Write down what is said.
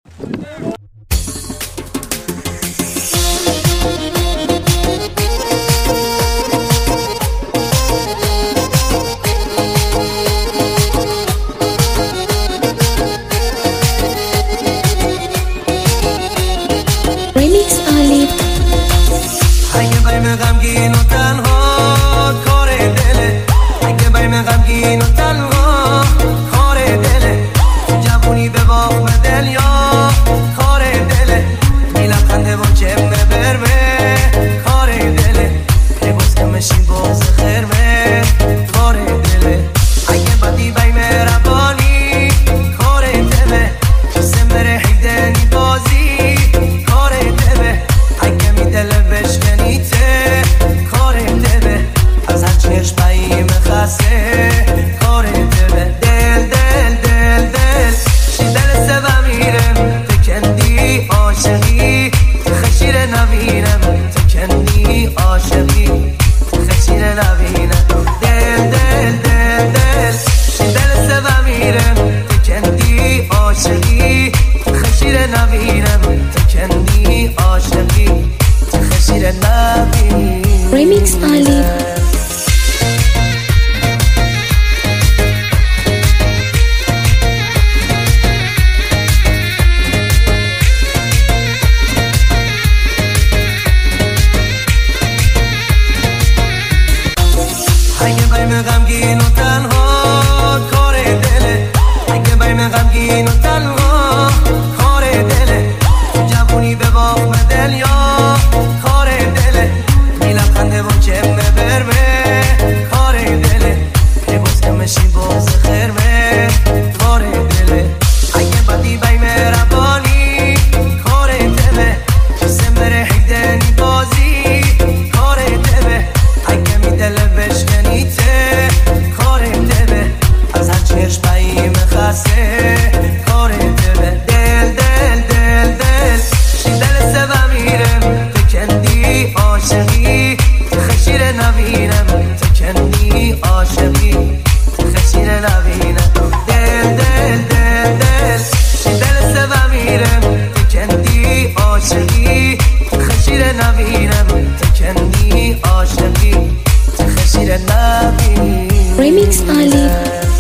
Remix Ali. اگه بریم غمگین و تنها کار دله، اگه بریم غمگین و تنها کار دله، جوونی به باغ دل یا کار دله، میلخنده و جمه برمه کار دله، لباس کمشی باز خرمه کار دله، اگه بدی بیم ربانی کار دله، جسم بره حیدنی بازی کار دله، اگه میدله بشکنیته کار دله، از هر چشم بایی مخصه کار دله، دل دل دل دل شی دل سبا میرم تکندی عاشقی خشیر نبینم، تکندی عاشقی خشیر نبینم، دل دل دل دل شی دل سبا میرم تکندی عاشقی خشیر نبینم، تکندی عاشقی خشیر نبینم. Remix Ali. اگه بریم غمگین و تنها کار دله، اگه بریم غمگین و تنها کار دله، جوونی به باغ دل یا کار دله، میلخنده و جمه برمه کار دله، لباس کمشی باز خرمه کار دله، اگه بدی بیم ربانی کار دله، جسم بره حیدنی بازی کار دله، اگه میدله بشکنیته کار دله، از هر چشم بایی مخصه کار دله، دل دل دل دل شی دل سبا میرم تکندی عاشقی خشیر نبینم، تکندی عاشقی خشیر نبینم، دل دل دل دل شی دل سبا میرم تکندی عاشقی خشیر نبینم، تکندی عاشقی خشیر نبینم. Remix Ali.